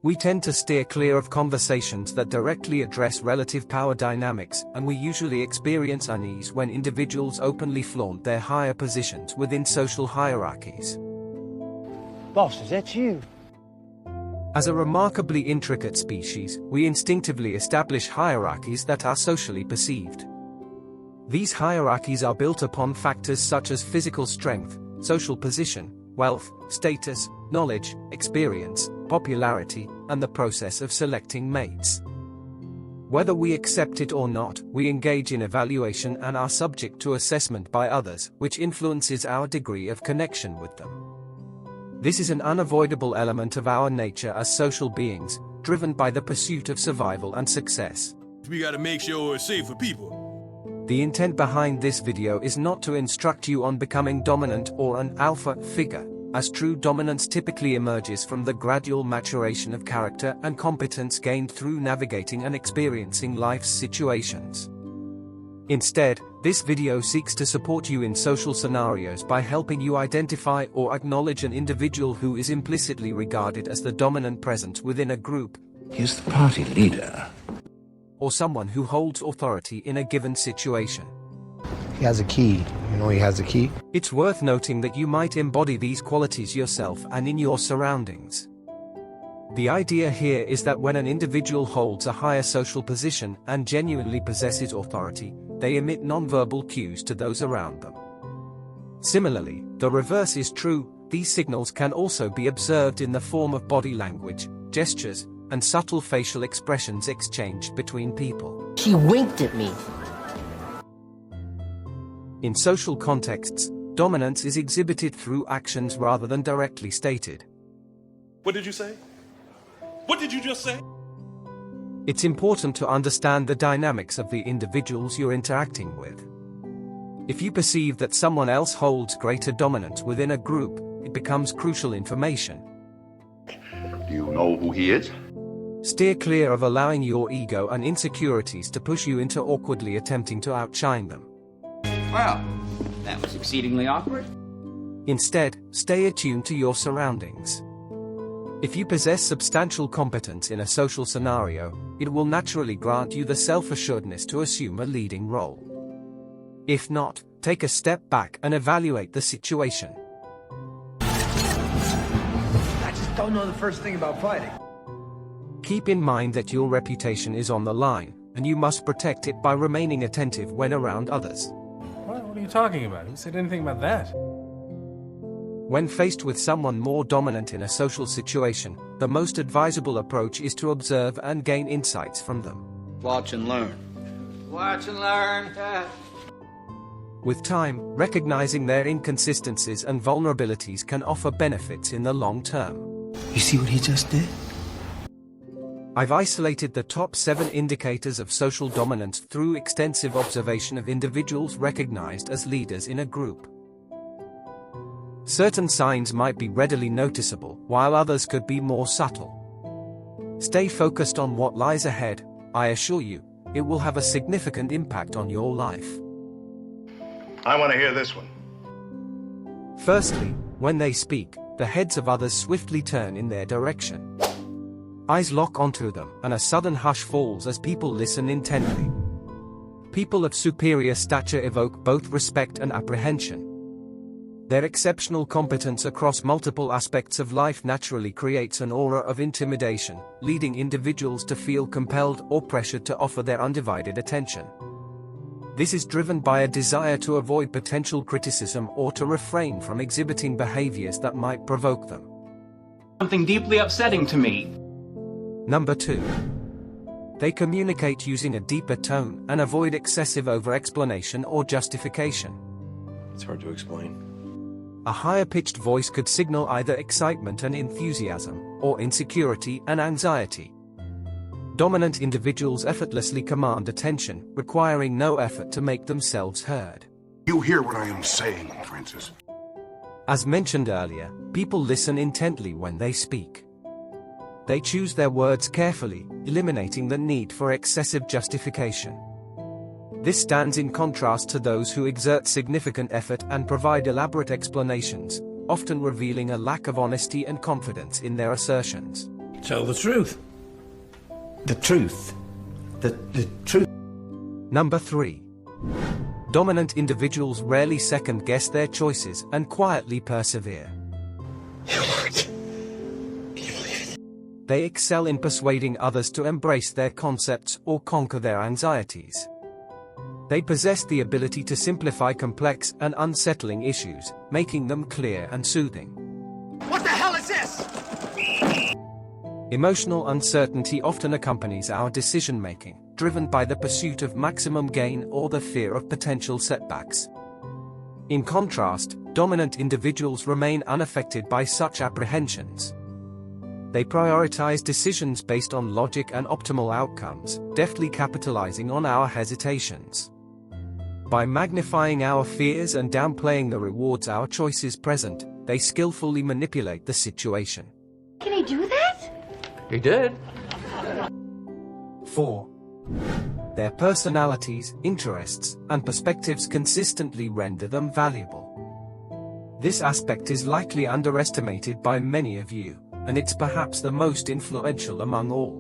We tend to steer clear of conversations that directly address relative power dynamics, and we usually experience unease when individuals openly flaunt their higher positions within social hierarchies. Boss, is that you? As a remarkably intricate species, we instinctively establish hierarchies that are socially perceived. These hierarchies are built upon factors such as physical strength, social position, wealth, status, knowledge, experience, popularity, and the process of selecting mates. Whether we accept it or not, we engage in evaluation and are subject to assessment by others, which influences our degree of connection with them. This is an unavoidable element of our nature as social beings, driven by the pursuit of survival and success. We gotta make sure it's safe for people. The intent behind this video is not to instruct you on becoming dominant or an alpha figure, as true dominance typically emerges from the gradual maturation of character and competence gained through navigating and experiencing life's situations. Instead, this video seeks to support you in social scenarios by helping you identify or acknowledge an individual who is implicitly regarded as the dominant presence within a group. He's the party leader. Or someone who holds authority in a given situation. He has a key. You know he has a key? It's worth noting that you might embody these qualities yourself and in your surroundings. The idea here is that when an individual holds a higher social position and genuinely possesses authority, they emit nonverbal cues to those around them. Similarly, the reverse is true. These signals can also be observed in the form of body language, gestures, and subtle facial expressions exchanged between people. He winked at me. In social contexts, dominance is exhibited through actions rather than directly stated. What did you say? What did you just say? It's important to understand the dynamics of the individuals you're interacting with. If you perceive that someone else holds greater dominance within a group, it becomes crucial information. Do you know who he is? Steer clear of allowing your ego and insecurities to push you into awkwardly attempting to outshine them. Well, that was exceedingly awkward. Instead, stay attuned to your surroundings. If you possess substantial competence in a social scenario, it will naturally grant you the self-assuredness to assume a leading role. If not, take a step back and evaluate the situation. I just don't know the first thing about fighting. Keep in mind that your reputation is on the line, and you must protect it by remaining attentive when around others. What are you talking about? Who said anything about that? When faced with someone more dominant in a social situation, the most advisable approach is to observe and gain insights from them. Watch and learn. Watch and learn. With time, recognizing their inconsistencies and vulnerabilities can offer benefits in the long term. You see what he just did? I've isolated the top 7 indicators of social dominance through extensive observation of individuals recognized as leaders in a group. Certain signs might be readily noticeable, while others could be more subtle. Stay focused on what lies ahead. I assure you, it will have a significant impact on your life. I want to hear this one. Firstly, when they speak, the heads of others swiftly turn in their direction. Eyes lock onto them, and a sudden hush falls as people listen intently. People of superior stature evoke both respect and apprehension. Their exceptional competence across multiple aspects of life naturally creates an aura of intimidation, leading individuals to feel compelled or pressured to offer their undivided attention. This is driven by a desire to avoid potential criticism or to refrain from exhibiting behaviors that might provoke them. Something deeply upsetting to me. Number 2. They communicate using a deeper tone and avoid excessive over-explanation or justification. It's hard to explain. A higher-pitched voice could signal either excitement and enthusiasm, or insecurity and anxiety. Dominant individuals effortlessly command attention, requiring no effort to make themselves heard. You hear what I am saying, Francis? As mentioned earlier, people listen intently when they speak. They choose their words carefully, eliminating the need for excessive justification. This stands in contrast to those who exert significant effort and provide elaborate explanations, often revealing a lack of honesty and confidence in their assertions. Tell the truth. The truth. The truth. Number 3. Dominant individuals rarely second-guess their choices and quietly persevere. They excel in persuading others to embrace their concepts or conquer their anxieties. They possess the ability to simplify complex and unsettling issues, making them clear and soothing. What the hell is this? Emotional uncertainty often accompanies our decision-making, driven by the pursuit of maximum gain or the fear of potential setbacks. In contrast, dominant individuals remain unaffected by such apprehensions. They prioritize decisions based on logic and optimal outcomes, deftly capitalizing on our hesitations. By magnifying our fears and downplaying the rewards our choices present, they skillfully manipulate the situation. Can he do that? He did. 4. Their personalities, interests, and perspectives consistently render them valuable. This aspect is likely underestimated by many of you, and it's perhaps the most influential among all.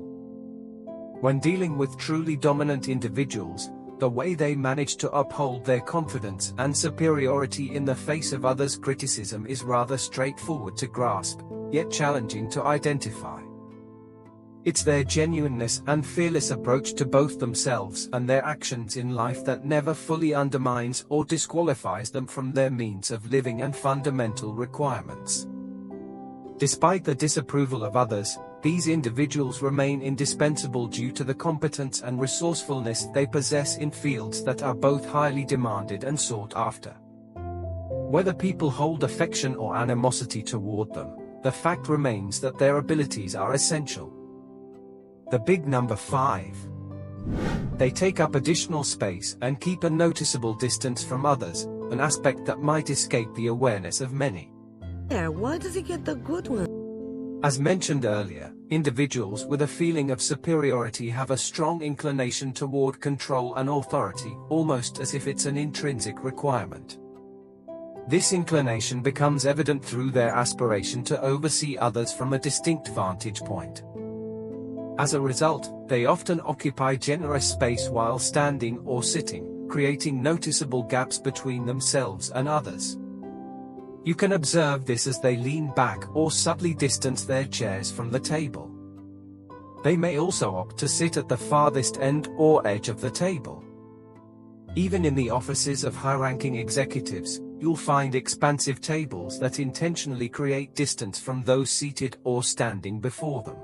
When dealing with truly dominant individuals, the way they manage to uphold their confidence and superiority in the face of others' criticism is rather straightforward to grasp, yet challenging to identify. It's their genuineness and fearless approach to both themselves and their actions in life that never fully undermines or disqualifies them from their means of living and fundamental requirements. Despite the disapproval of others, these individuals remain indispensable due to the competence and resourcefulness they possess in fields that are both highly demanded and sought after. Whether people hold affection or animosity toward them, the fact remains that their abilities are essential. The big number 5. They take up additional space and keep a noticeable distance from others, an aspect that might escape the awareness of many. Why does he get the good one? As mentioned earlier, individuals with a feeling of superiority have a strong inclination toward control and authority, almost as if it's an intrinsic requirement. This inclination becomes evident through their aspiration to oversee others from a distinct vantage point. As a result, they often occupy generous space while standing or sitting, creating noticeable gaps between themselves and others. You can observe this as they lean back or subtly distance their chairs from the table. They may also opt to sit at the farthest end or edge of the table. Even in the offices of high-ranking executives, you'll find expansive tables that intentionally create distance from those seated or standing before them.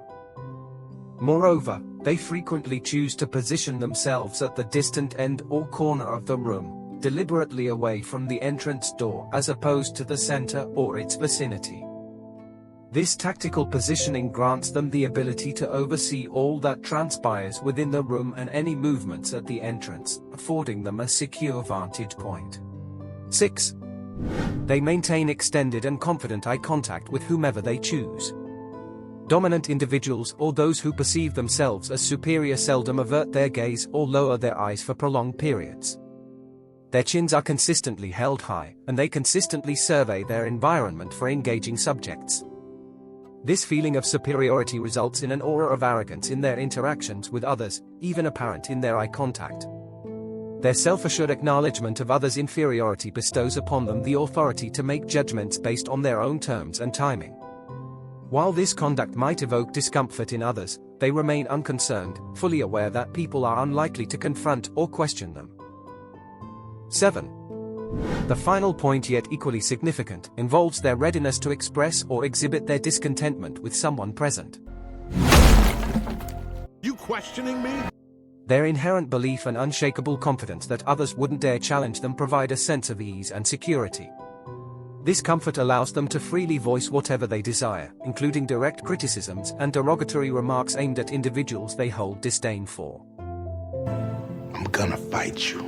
Moreover, they frequently choose to position themselves at the distant end or corner of the room, deliberately away from the entrance door as opposed to the center or its vicinity. This tactical positioning grants them the ability to oversee all that transpires within the room and any movements at the entrance, affording them a secure vantage point. 6. They maintain extended and confident eye contact with whomever they choose. Dominant individuals or those who perceive themselves as superior seldom avert their gaze or lower their eyes for prolonged periods. Their chins are consistently held high, and they consistently survey their environment for engaging subjects. This feeling of superiority results in an aura of arrogance in their interactions with others, even apparent in their eye contact. Their self-assured acknowledgement of others' inferiority bestows upon them the authority to make judgments based on their own terms and timing. While this conduct might evoke discomfort in others, they remain unconcerned, fully aware that people are unlikely to confront or question them. 7. The final point, yet equally significant, involves their readiness to express or exhibit their discontentment with someone present. You questioning me? Their inherent belief and unshakable confidence that others wouldn't dare challenge them provide a sense of ease and security. This comfort allows them to freely voice whatever they desire, including direct criticisms and derogatory remarks aimed at individuals they hold disdain for. I'm gonna fight you.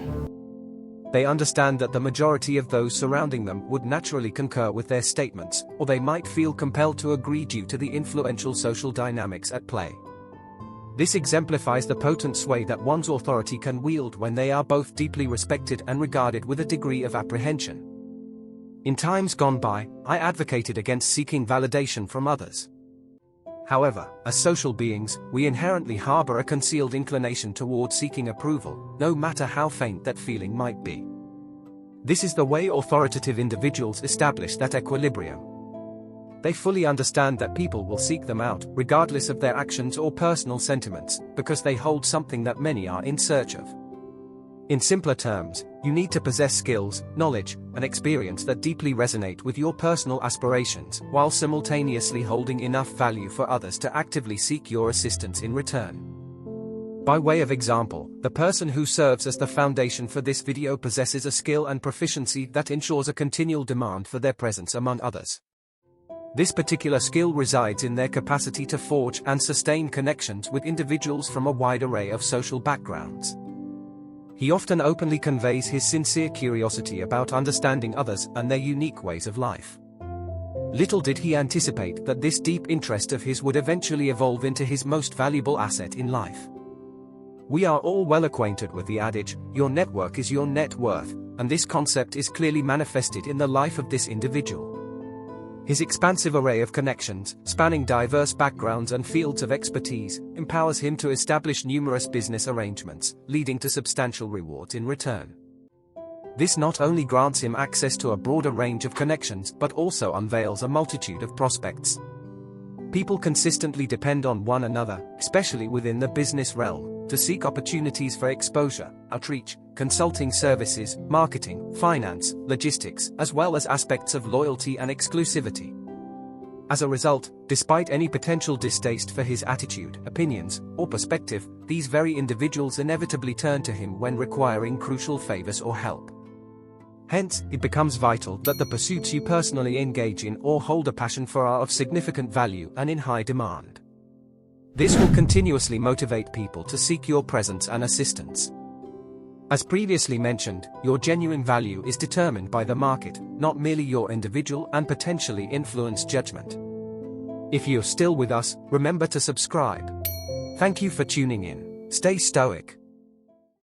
They understand that the majority of those surrounding them would naturally concur with their statements, or they might feel compelled to agree due to the influential social dynamics at play. This exemplifies the potent sway that one's authority can wield when they are both deeply respected and regarded with a degree of apprehension. In times gone by, I advocated against seeking validation from others. However, as social beings, we inherently harbor a concealed inclination toward seeking approval, no matter how faint that feeling might be. This is the way authoritative individuals establish that equilibrium. They fully understand that people will seek them out, regardless of their actions or personal sentiments, because they hold something that many are in search of. In simpler terms, you need to possess skills, knowledge, and experience that deeply resonate with your personal aspirations, while simultaneously holding enough value for others to actively seek your assistance in return. By way of example, the person who serves as the foundation for this video possesses a skill and proficiency that ensures a continual demand for their presence among others. This particular skill resides in their capacity to forge and sustain connections with individuals from a wide array of social backgrounds. He often openly conveys his sincere curiosity about understanding others and their unique ways of life. Little did he anticipate that this deep interest of his would eventually evolve into his most valuable asset in life. We are all well acquainted with the adage, "Your network is your net worth," and this concept is clearly manifested in the life of this individual. His expansive array of connections, spanning diverse backgrounds and fields of expertise, empowers him to establish numerous business arrangements, leading to substantial rewards in return. This not only grants him access to a broader range of connections but also unveils a multitude of prospects. People consistently depend on one another, especially within the business realm, to seek opportunities for exposure, outreach, consulting services, marketing, finance, logistics, as well as aspects of loyalty and exclusivity. As a result, despite any potential distaste for his attitude, opinions, or perspective, these very individuals inevitably turn to him when requiring crucial favors or help. Hence, it becomes vital that the pursuits you personally engage in or hold a passion for are of significant value and in high demand. This will continuously motivate people to seek your presence and assistance. As previously mentioned, your genuine value is determined by the market, not merely your individual and potentially influenced judgment. If you're still with us, remember to subscribe. Thank you for tuning in. Stay stoic.